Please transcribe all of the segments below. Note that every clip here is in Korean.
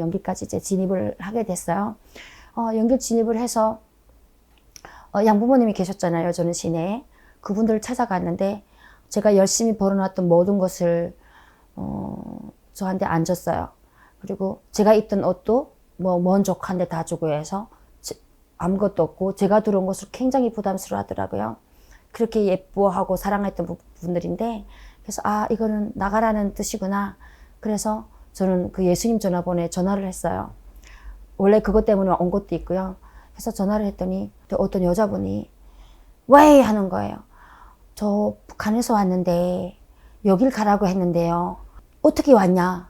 연기까지 이제 진입을 하게 됐어요. 연기 진입을 해서 양부모님이 계셨잖아요. 저는 시내에. 그분들을 찾아갔는데 제가 열심히 벌어놨던 모든 것을 저한테 안 줬어요. 그리고 제가 입던 옷도 먼 조카한테 다 주고 해서 아무것도 없고 제가 들어온 것을 굉장히 부담스러워 하더라고요. 그렇게 예뻐하고 사랑했던 분들인데 그래서 이거는 나가라는 뜻이구나. 그래서 저는 그 예수님 전화번호에 전화를 했어요. 원래 그것 때문에 온 것도 있고요. 그래서 전화를 했더니 어떤 여자분이 왜 하는 거예요. 저 북한에서 왔는데 여길 가라고 했는데요. 어떻게 왔냐?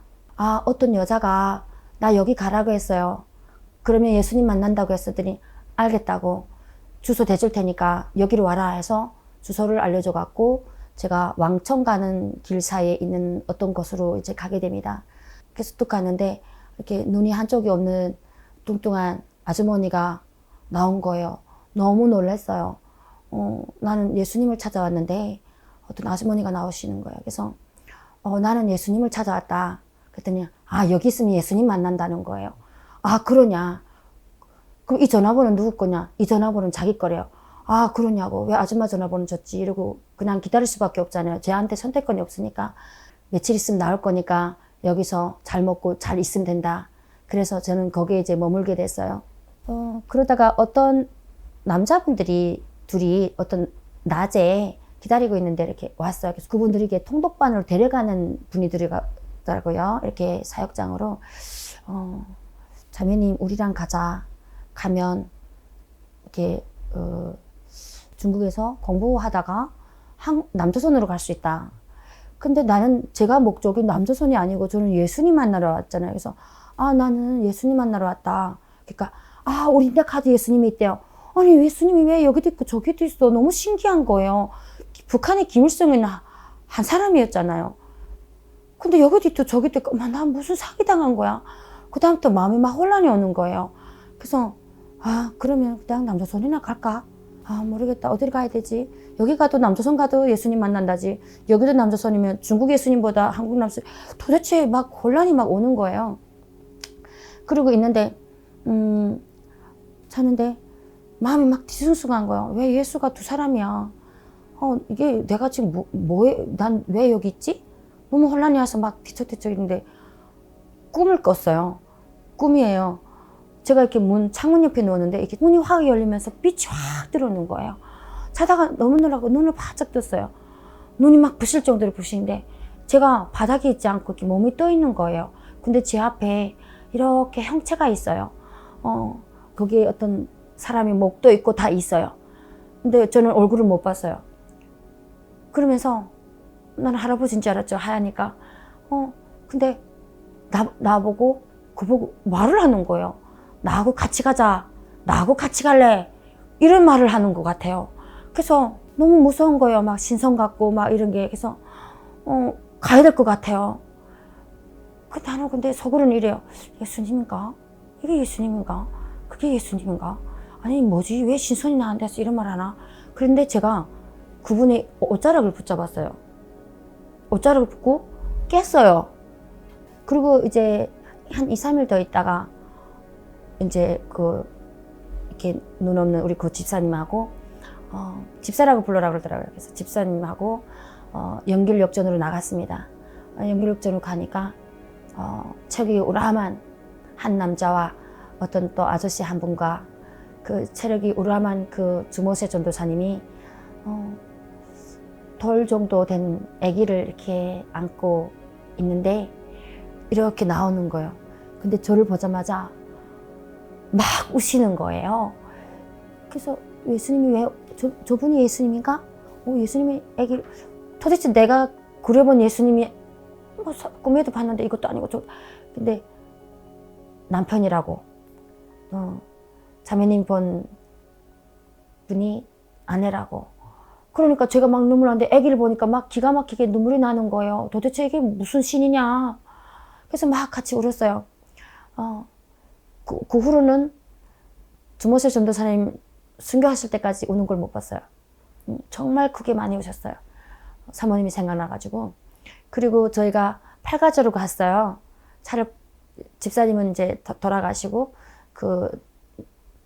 어떤 여자가 나 여기 가라고 했어요. 그러면 예수님 만난다고 했더니 알겠다고 주소 대줄 테니까 여기로 와라 해서 주소를 알려줘 갖고 제가 왕청 가는 길 사이에 있는 어떤 곳으로 이제 가게 됩니다. 그래서 뚝 가는데 이렇게 눈이 한쪽이 없는 뚱뚱한 아주머니가 나온 거예요. 너무 놀랐어요. 나는 예수님을 찾아왔는데 어떤 아주머니가 나오시는 거예요. 그래서 나는 예수님을 찾아왔다. 그랬더니 여기 있으면 예수님 만난다는 거예요. 그러냐? 그럼 이 전화번호는 누구 거냐? 이 전화번호는 자기 거래요. 그러냐고. 왜 아줌마 전화번호 줬지? 이러고 그냥 기다릴 수밖에 없잖아요. 쟤한테 선택권이 없으니까 며칠 있으면 나올 거니까 여기서 잘 먹고 잘 있으면 된다. 그래서 저는 거기에 이제 머물게 됐어요. 그러다가 어떤 남자분들이 둘이 어떤 낮에 기다리고 있는데 이렇게 왔어요. 그래서 그분들이 이렇게 통독반으로 데려가는 분이 들어가더라고요. 이렇게 사역장으로. 자매님, 우리랑 가자. 가면, 이렇게, 중국에서 공부하다가 남조선으로 갈 수 있다. 근데 제가 목적이 남조선이 아니고 저는 예수님 만나러 왔잖아요. 그래서, 나는 예수님 만나러 왔다. 그러니까, 우리 데 가도 예수님이 있대요. 아니, 예수님이 왜 여기도 있고 저기도 있어? 너무 신기한 거예요. 북한의 김일성은 한 사람이었잖아요. 근데 여기도 있고 저기도 있고, 난 무슨 사기당한 거야. 그다음부터 마음이 막 혼란이 오는 거예요. 그래서, 그러면 그냥 남조선이나 갈까? 모르겠다. 어디를 가야 되지? 여기 가도 남조선 가도 예수님 만난다지. 여기도 남조선이면 중국 예수님보다 한국 남조선. 도대체 막 혼란이 막 오는 거예요. 그러고 있는데, 자는데, 마음이 막 뒤숭숭한 거예요. 왜 예수가 두 사람이야? 이게 내가 지금 난 왜 여기 있지? 너무 혼란이 와서 막 뒤척뒤척 있는데, 꿈을 꿨어요. 꿈이에요. 제가 이렇게 창문 옆에 누웠는데 이렇게 문이 확 열리면서 빛이 확 들어오는 거예요. 자다가 너무 놀라고 눈을 바짝 떴어요. 눈이 막 부실 정도로 부시는데 제가 바닥에 있지 않고 이렇게 몸이 떠 있는 거예요. 근데 제 앞에 이렇게 형체가 있어요. 거기에 어떤 사람이 목도 있고 다 있어요. 근데 저는 얼굴을 못 봤어요. 그러면서 나는 할아버지인 줄 알았죠. 하얘니까. 근데 나보고 그보고 말을 하는 거예요. 나하고 같이 가자. 나하고 같이 갈래. 이런 말을 하는 것 같아요. 그래서 너무 무서운 거예요. 막 신성 같고 막 이런 게. 그래서 가야 될 것 같아요. 나는 근데 속으로는 이래요. 예수님인가? 이게 예수님인가? 그게 예수님인가? 아니 뭐지? 왜 신선이 나한테서 이런 말 하나? 그런데 제가 그분의 옷자락을 붙잡았어요. 옷자락을 붙고 깼어요. 그리고 이제 한 2, 3일 더 있다가 이제 이렇게 눈 없는 우리 그 집사님하고 집사라고 불러라 그러더라고요. 그래서 집사님하고 연길역전으로 나갔습니다. 연길역전으로 가니까 체력이 우람한 한 남자와 어떤 또 아저씨 한 분과 그 체력이 우람한 그 주모세 전도사님이 돌 정도 된 아기를 이렇게 안고 있는데 이렇게 나오는 거예요. 근데 저를 보자마자 막 우시는 거예요. 그래서 예수님이 왜 저분이 예수님인가? 예수님이 아기 도대체 내가 그려본 예수님이 꿈에도 봤는데 이것도 아니고 근데 남편이라고 자매님 본 분이 아내라고. 그러니까 제가 막 눈물 나는데 아기를 보니까 막 기가 막히게 눈물이 나는 거예요. 도대체 이게 무슨 신이냐. 그래서 막 같이 울었어요. 그 후로는 주모세 전도사님 순교하실 때까지 우는 걸 못 봤어요. 정말 크게 많이 우셨어요. 사모님이 생각나가지고. 그리고 저희가 팔가저로 갔어요. 차를 집사님은 이제 돌아가시고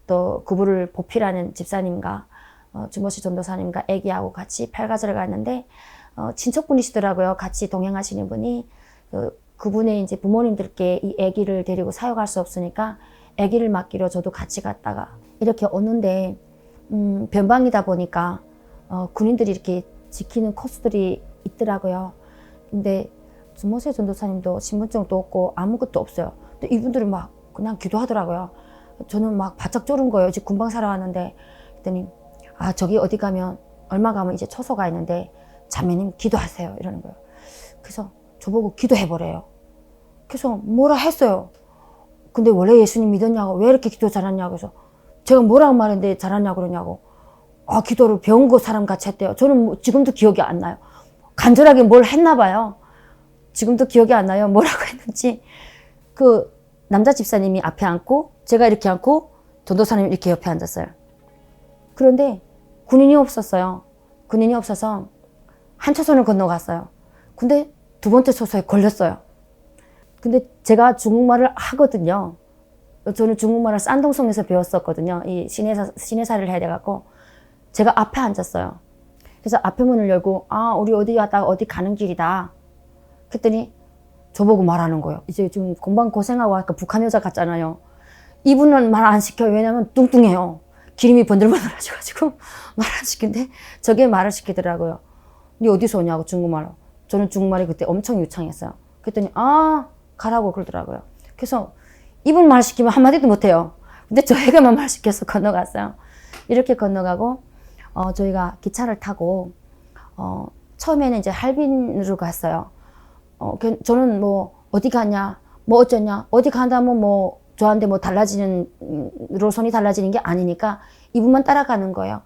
또 그분을 보필하는 집사님과 주모씨 전도사님과 아기하고 같이 팔가지를 갔는데 친척분이시더라고요. 같이 동행하시는 분이 그분의 이제 부모님들께 이 아기를 데리고 사역할 수 없으니까 아기를 맡기로 저도 같이 갔다가 이렇게 오는데 변방이다 보니까 군인들이 이렇게 지키는 코스들이 있더라고요. 근데 주모세 전도사님도 신분증도 없고 아무것도 없어요. 근데 이분들은 막 그냥 기도하더라고요. 저는 막 바짝 졸은 거예요. 지금 군방 살아 왔는데. 그랬더니 저기 어디 가면 얼마 가면 이제 초소가 있는데 자매님 기도하세요 이러는 거예요. 그래서 저보고 기도해보래요. 그래서 뭐라 했어요. 근데 원래 예수님 믿었냐고, 왜 이렇게 기도 잘하냐고 해서 제가 뭐라고 말했는데 잘하냐고 그러냐고. 기도를 배운 거 사람 같이 했대요. 저는 지금도 기억이 안 나요. 간절하게 뭘 했나 봐요. 지금도 기억이 안 나요. 뭐라고 했는지. 그 남자 집사님이 앞에 앉고 제가 이렇게 앉고 전도사님이 이렇게 옆에 앉았어요. 그런데 군인이 없었어요. 군인이 없어서 한 초선을 건너갔어요. 근데 두 번째 초소에 걸렸어요. 근데 제가 중국말을 하거든요. 저는 중국말을 싼동성에서 배웠었거든요. 이 시내사를 해야 돼갖고 제가 앞에 앉았어요. 그래서 앞에 문을 열고 우리 어디 갔다가 어디 가는 길이다. 그랬더니 저보고 말하는 거예요. 이제 좀 공방 고생하고 하니까 북한 여자 같잖아요. 이분은 말 안 시켜요. 왜냐면 뚱뚱해요. 기름이 번들번들하셔가지고 말 안 시킨데 저게 말을 시키더라고요. 니 어디서 오냐고 중국말로. 저는 중국말이 그때 엄청 유창했어요. 그랬더니 가라고 그러더라고요. 그래서 이분 말 시키면 한마디도 못해요. 근데 저희가만 말 시켜서 건너갔어요. 이렇게 건너가고 저희가 기차를 타고 처음에는 이제 할빈으로 갔어요. 저는 뭐 어디 가냐, 뭐 어쩌냐, 어디 간다면 뭐 저한테 뭐 달라지는 노선이 달라지는 게 아니니까 이분만 따라가는 거예요.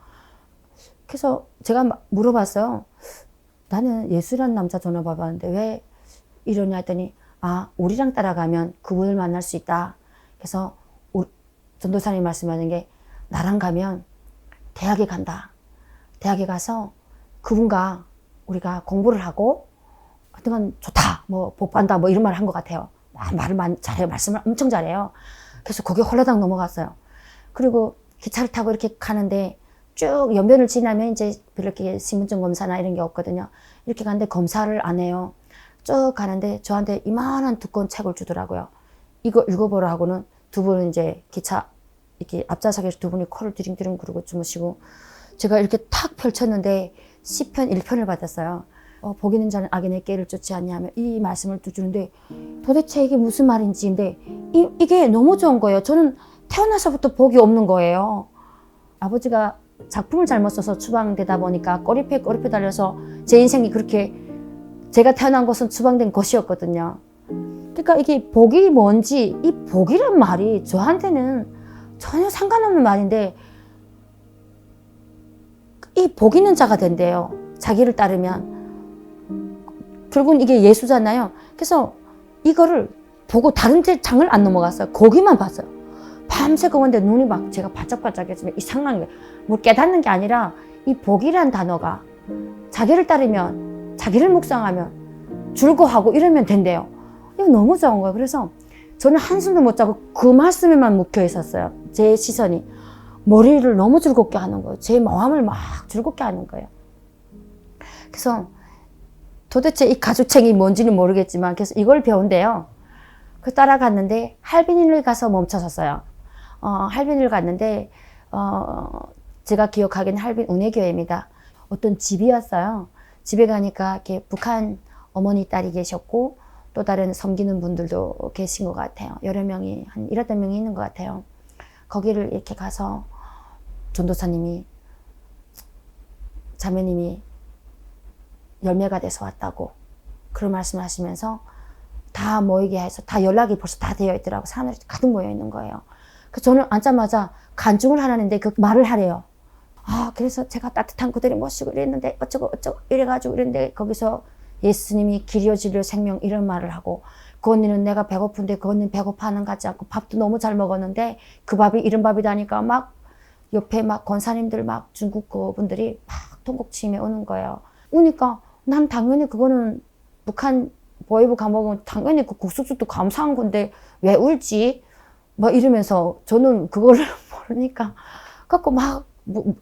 그래서 제가 물어봤어요. 나는 예수란 남자 전화 받았는데 왜 이러냐 했더니 우리랑 따라가면 그분을 만날 수 있다. 그래서 전도사님이 말씀하는 게 나랑 가면 대학에 간다. 대학에 가서 그분과 우리가 공부를 하고 하여튼 좋다. 뭐 복받는다. 뭐 이런 말을 한 것 같아요. 말을 잘해요. 말씀을 엄청 잘해요. 그래서 거기에 홀라당 넘어갔어요. 그리고 기차를 타고 이렇게 가는데 쭉 연변을 지나면 이제 그렇게 신분증 검사나 이런 게 없거든요. 이렇게 가는데 검사를 안 해요. 쭉 가는데 저한테 이만한 두꺼운 책을 주더라고요. 이거 읽어보라 하고는 두 분은 이제 기차 이렇게 앞좌석에서 두 분이 코를 드링드링 그러고 주무시고 제가 이렇게 탁 펼쳤는데 시편 1편을 받았어요. 복이는 자는 악인의 꾀를 쫓지 않냐며 이 말씀을 또 주는데 도대체 이게 무슨 말인지인데 이게 너무 좋은 거예요. 저는 태어나서부터 복이 없는 거예요. 아버지가 작품을 잘못 써서 추방되다 보니까 꼬리패 달려서 제 인생이 그렇게 제가 태어난 것은 추방된 것이었거든요. 그러니까 이게 복이 뭔지 이 복이란 말이 저한테는 전혀 상관없는 말인데 이 복 있는 자가 된대요. 자기를 따르면. 결국은 이게 예수잖아요. 그래서 이거를 보고 다른 장을 안 넘어갔어요. 거기만 봤어요. 밤새 그건데 눈이 막 제가 바짝바짝해지면 이상한 게 뭘 깨닫는 게 아니라 이 복이란 단어가 자기를 따르면 자기를 묵상하면 줄고하고 이러면 된대요. 이거 너무 좋은 거예요. 그래서 저는 한숨도 못 자고 그 말씀에만 묵혀 있었어요. 제 시선이. 머리를 너무 즐겁게 하는 거예요. 제 마음을 막 즐겁게 하는 거예요. 그래서 도대체 이 가주책이 뭔지는 모르겠지만 그래서 이걸 배운대요. 그 따라갔는데 할빈을 가서 멈춰섰어요. 할빈을 갔는데 제가 기억하기엔 할빈 운해교회입니다. 어떤 집이었어요. 집에 가니까 이렇게 북한 어머니 딸이 계셨고 또 다른 섬기는 분들도 계신 것 같아요. 여러 명이 한 7-8명이 있는 것 같아요. 거기를 이렇게 가서 전도사님이 자매님이 열매가 돼서 왔다고 그런 말씀을 하시면서 다 모이게 해서 다 연락이 벌써 다 되어 있더라고. 사람들이 가득 모여 있는 거예요. 그래서 저는 앉자마자 간증을 하라는데 그 말을 하래요. 그래서 제가 따뜻한 그들이 모시고 이랬는데 어쩌고 이래가지고 이랬는데 거기서 예수님이 길이요 진리요 생명 이런 말을 하고 그 언니는 내가 배고픈데 그 언니는 배고파하는 것 같지 않고 밥도 너무 잘 먹었는데 그 밥이 이런 밥이다니까 막 옆에 막 권사님들 막 중국 그분들이 막 통곡치며 오는 거예요. 오니까 난 당연히 그거는 북한 보이브 감옥은 당연히 그 국수도 감사한 건데 왜 울지? 막 이러면서 저는 그거를 모르니까 갖고 막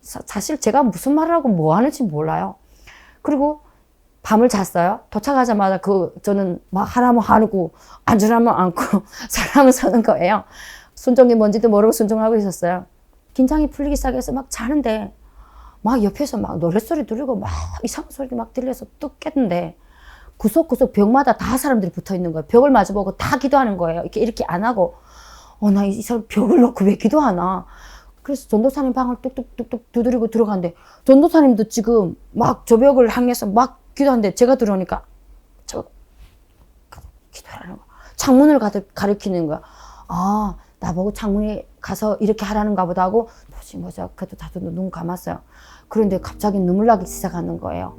사실 제가 무슨 말을 하고 뭐 하는지 몰라요. 그리고 밤을 잤어요. 도착하자마자 저는 막 하라면 하고 앉으라면 앉고 서라면 서는 거예요. 순종이 뭔지도 모르고 순종하고 있었어요. 긴장이 풀리기 시작해서 막 자는데 막 옆에서 막 노랫소리 들리고 막 이상한 소리 막 들려서 뚝 깼는데 구석구석 벽마다 다 사람들이 붙어 있는 거예요. 벽을 마주보고 다 기도하는 거예요. 이렇게 안 하고 나 이 사람 벽을 놓고 왜 기도하나. 그래서 전도사님 방을 뚝뚝뚝뚝 두드리고 들어갔는데 전도사님도 지금 막 저 벽을 향해서 막 기도하는데 제가 들어오니까 저 기도하라는 거야. 창문을 가리키는 거야. 아, 나보고 창문에 가서 이렇게 하라는가 보다 하고 뭐지 그래도 다들 눈 감았어요. 그런데 갑자기 눈물 나기 시작하는 거예요.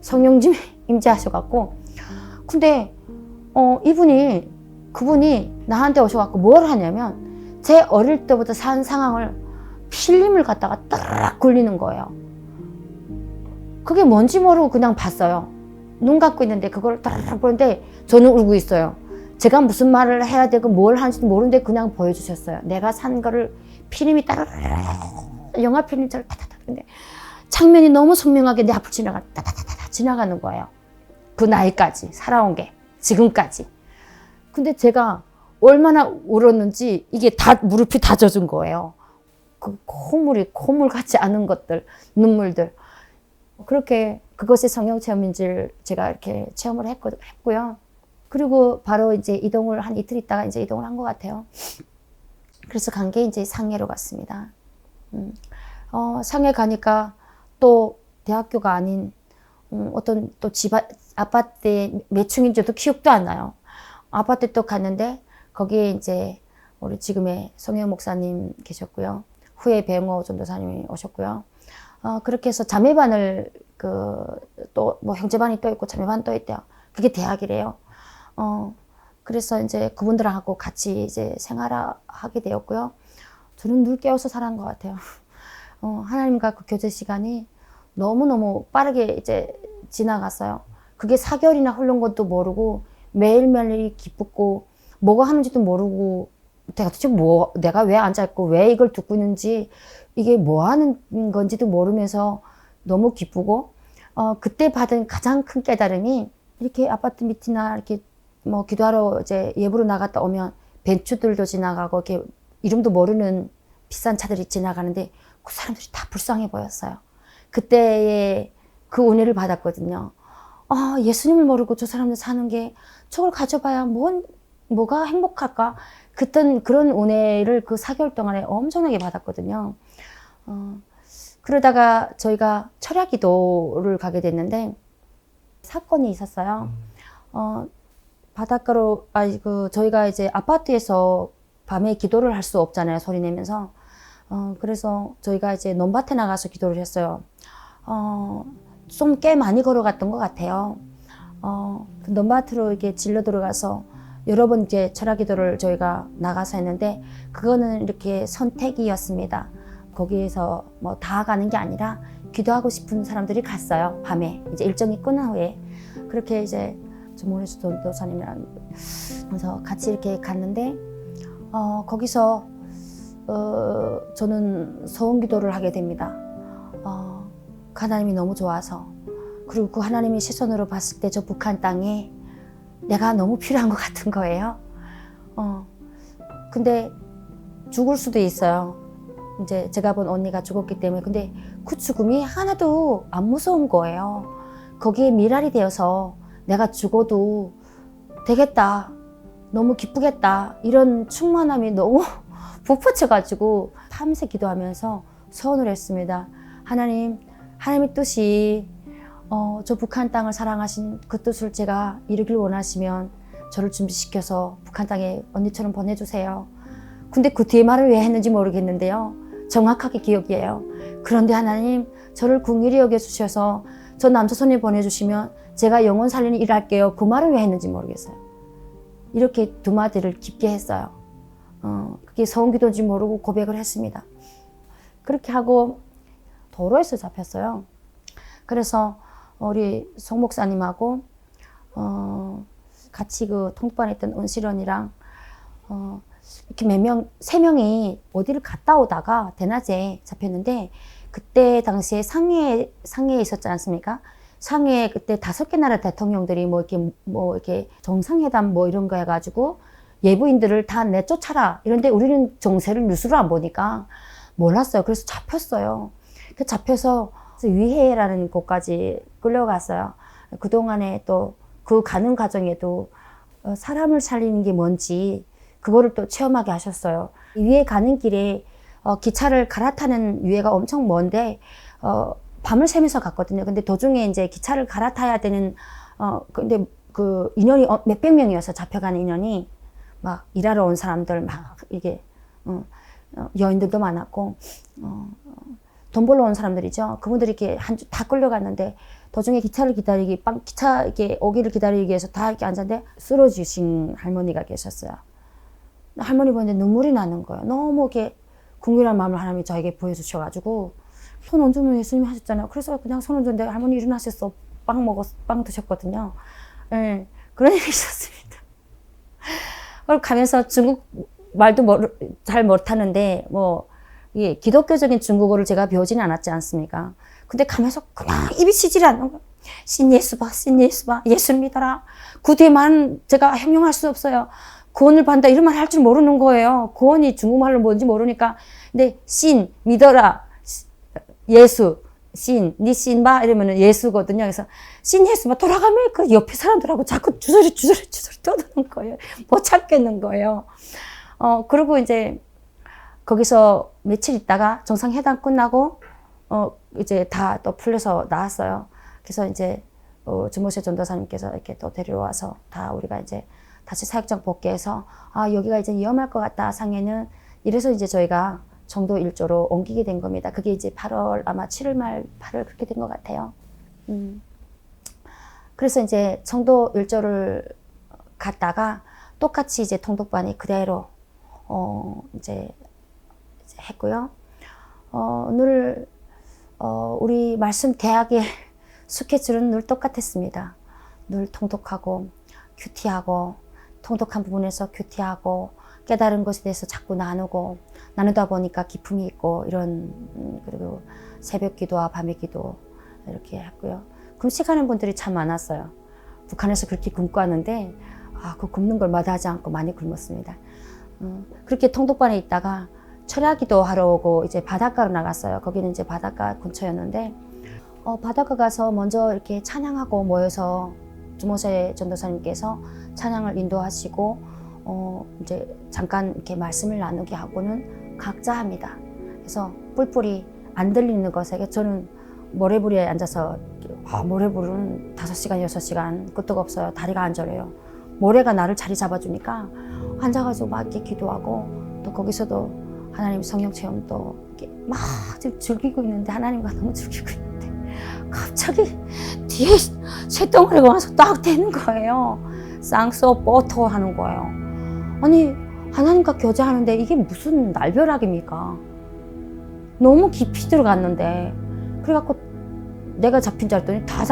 성령 임재하셔갖고. 근데 그분이 나한테 오셔갖고 뭘 하냐면 제 어릴 때부터 산 상황을 필름을 갖다가 딱 굴리는 거예요. 그게 뭔지 모르고 그냥 봤어요. 눈 감고 있는데 그걸 딱 보는데 저는 울고 있어요. 제가 무슨 말을 해야 되고 뭘 하는지도 모르는데 그냥 보여주셨어요. 내가 산 거를 필름이 따라 영화 필름처럼 따다다. 근데 장면이 너무 선명하게 내 앞을 따다다다 지나가는 거예요. 그 나이까지 살아온 게 지금까지. 근데 제가 얼마나 울었는지 이게 다 무릎이 다 젖은 거예요. 그 콧물 같지 않은 것들, 눈물들. 그렇게 그것이 성령 체험인지를 제가 이렇게 체험을 했고요. 그리고 바로 이제 이동을 한 이틀 있다가 이제 이동을 한 것 같아요. 그래서 간 게 이제 상해로 갔습니다. 상해 가니까 또 대학교가 아닌 어떤 또 아파트에 몇 층인지도 기억도 안 나요. 아파트 또 갔는데 거기에 이제 우리 지금의 성형 목사님 계셨고요. 후에 배영호 전도사님이 오셨고요. 그렇게 해서 자매반을 또 뭐 형제반이 또 있고 자매반 또 있대요. 그게 대학이래요. 그래서 이제 그분들하고 같이 이제 생활하게 되었고요. 저는 늘 깨어서 살아간 것 같아요. 하나님과 그 교제 시간이 너무너무 빠르게 이제 지나갔어요. 그게 4개월이나 흐른 것도 모르고 매일매일 기쁘고 뭐가 하는지도 모르고 도대체 내가 왜 앉아있고 왜 이걸 듣고 있는지 이게 뭐 하는 건지도 모르면서 너무 기쁘고 그때 받은 가장 큰 깨달음이 이렇게 아파트 밑이나 이렇게 뭐 기도하러 이제 예부로 나갔다 오면 벤츠들도 지나가고 이렇게 이름도 모르는 비싼 차들이 지나가는데 그 사람들이 다 불쌍해 보였어요. 그때의 그 은혜를 받았거든요. 예수님을 모르고 저 사람들 사는 게 저걸 가져봐야 뭐가 행복할까? 그런 은혜를 그 4개월 동안에 엄청나게 받았거든요. 그러다가 저희가 철야 기도를 가게 됐는데 사건이 있었어요. 바닷가로 저희가 이제 아파트에서 밤에 기도를 할 수 없잖아요. 소리 내면서. 그래서 저희가 이제 논밭에 나가서 기도를 했어요. 좀 꽤 많이 걸어갔던 것 같아요. 그 논밭으로 이렇게 질러 들어가서 여러 번 이제 철야 기도를 저희가 나가서 했는데 그거는 이렇게 선택이었습니다. 거기에서 뭐 다 가는 게 아니라 기도하고 싶은 사람들이 갔어요. 밤에 이제 일정이 끝난 후에 그렇게 이제 조모래수 전도사님이랑 그래서 같이 이렇게 갔는데 거기서 저는 소원 기도를 하게 됩니다. 하나님이 너무 좋아서 그리고 그 하나님의 시선으로 봤을 때 저 북한 땅에 내가 너무 필요한 것 같은 거예요. 근데 죽을 수도 있어요. 이제 제가 본 언니가 죽었기 때문에. 근데 그 죽음이 하나도 안 무서운 거예요. 거기에 미랄이 되어서 내가 죽어도 되겠다. 너무 기쁘겠다. 이런 충만함이 너무 북받쳐가지고 밤새 기도하면서 서원을 했습니다. 하나님의 뜻이 저 북한 땅을 사랑하신 그 뜻을 제가 이루길 원하시면 저를 준비시켜서 북한 땅에 언니처럼 보내주세요. 근데 그 뒤에 말을 왜 했는지 모르겠는데요. 정확하게 기억이에요. 그런데 하나님 저를 긍휼히 여겨주셔서 저 남조선에 보내주시면 제가 영혼 살리는 일 할게요. 그 말을 왜 했는지 모르겠어요. 이렇게 두 마디를 깊게 했어요. 그게 서원기도인지 모르고 고백을 했습니다. 그렇게 하고 도로에서 잡혔어요. 그래서 우리 송 목사님하고 같이 그 통번에 있던 은실원이랑 이렇게 몇 명, 세 명이 어디를 갔다 오다가 대낮에 잡혔는데 그때 당시에 상해에 있었지 않습니까? 상해에 그때 5개 나라 대통령들이 뭐 이렇게 정상회담 뭐 이런 거 해가지고 예부인들을 다 내쫓아라. 이런데 우리는 정세를 뉴스로 안 보니까 몰랐어요. 그래서 잡혔어요. 그 잡혀서 위해라는 곳까지 끌려갔어요. 그동안에 또 그 가는 과정에도 사람을 살리는 게 뭔지 그거를 또 체험하게 하셨어요. 위해 가는 길에 기차를 갈아타는 위해가 엄청 먼데 밤을 새면서 갔거든요. 근데 도중에 이제 기차를 갈아타야 되는 근데 그 인원이 몇백 명이어서 잡혀간 인원이 막 일하러 온 사람들 막 이게 여인들도 많았고 돈 벌러 온 사람들이죠. 그분들이 이렇게 다 끌려갔는데 도중에 기차를 기다리기 기차 이렇게 오기를 기다리기 위해서 다 이렇게 앉았는데 쓰러지신 할머니가 계셨어요. 할머니 보는데 눈물이 나는 거예요. 너무 이렇게 궁금한 마음을 하나님이 저에게 보여주셔가지고 손 얹으면 예수님이 하셨잖아요. 그래서 그냥 손 얹었는데 할머니 일어나셨어. 빵 드셨거든요. 네, 그런 일이 있었습니다. 그리고 가면서 중국 말도 잘 못하는데 예, 기독교적인 중국어를 제가 배우지는 않았지 않습니까? 근데 가면서 그냥 입이 쉬질 않는 거예요. 신 예수 봐, 예수 믿어라. 그 뒤에만 제가 형용할 수 없어요. 구원을 받는다 이런 말 할 줄 모르는 거예요. 구원이 중국말로 뭔지 모르니까. 근데 신 믿어라, 예수, 신 봐 이러면은 예수거든요. 그래서 신 예수 봐 돌아가면 그 옆에 사람들하고 자꾸 주저리 떠드는 거예요. 못 참겠는 거예요. 그리고 이제 거기서 며칠 있다가 정상회담 끝나고 이제 다 또 풀려서 나왔어요. 그래서 이제 주모세 전도사님께서 이렇게 또 데려와서 다 우리가 이제 다시 사역장 복귀해서 여기가 이제 위험할 것 같다 상해는 이래서 이제 저희가 정도 1조로 옮기게 된 겁니다. 그게 이제 8월 아마 7월 말 8월 그렇게 된 것 같아요. 그래서 이제 정도 1조를 갔다가 똑같이 이제 통독반이 그대로 이제 했고요. 늘 우리 말씀 대학의 스케줄은 늘 똑같았습니다. 늘 통독하고 큐티하고 통독한 부분에서 큐티하고 깨달은 것에 대해서 자꾸 나누다 보니까 기품이 있고 그리고 새벽 기도와 밤의 기도 이렇게 했고요. 금식하는 분들이 참 많았어요. 북한에서 그렇게 굶고 하는데 그 굶는 걸 마다하지 않고 많이 굶었습니다. 그렇게 통독반에 있다가 철야기도 하러 오고 이제 바닷가로 나갔어요. 거기는 이제 바닷가 근처였는데 바닷가 가서 먼저 이렇게 찬양하고 모여서 주모세 전도사님께서 찬양을 인도하시고 이제 잠깐 이렇게 말씀을 나누게 하고는 각자 합니다. 그래서 뿔뿔이 안 들리는 것에 저는 모래부리에 앉아서 모래부리는 5시간, 6시간 끄떡 없어요. 다리가 안 저려요. 모래가 나를 자리 잡아주니까 앉아가지고 막 이렇게 기도하고 또 거기서도 하나님 성령 체험도 이렇게 막 즐기고 있는데 하나님과 너무 즐기고 있는데 갑자기 뒤에 쇳덩어리가 와서 딱 대는 거예요. 쌍소 뽀토 하는 거예요. 아니 하나님과 교제하는데 이게 무슨 날벼락입니까? 너무 깊이 들어갔는데 그래갖고 내가 잡힌 줄 알았더니 다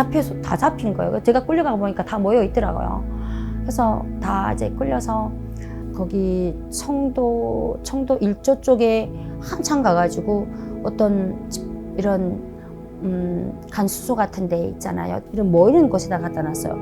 잡힌 거예요. 제가 끌려가 보니까 다 모여 있더라고요. 그래서 다 이제 끌려서 거기 청도 1조 쪽에 한참 가가지고 어떤 이런 간수소 같은 데 있잖아요. 이런 모이는 곳에다 갖다 놨어요.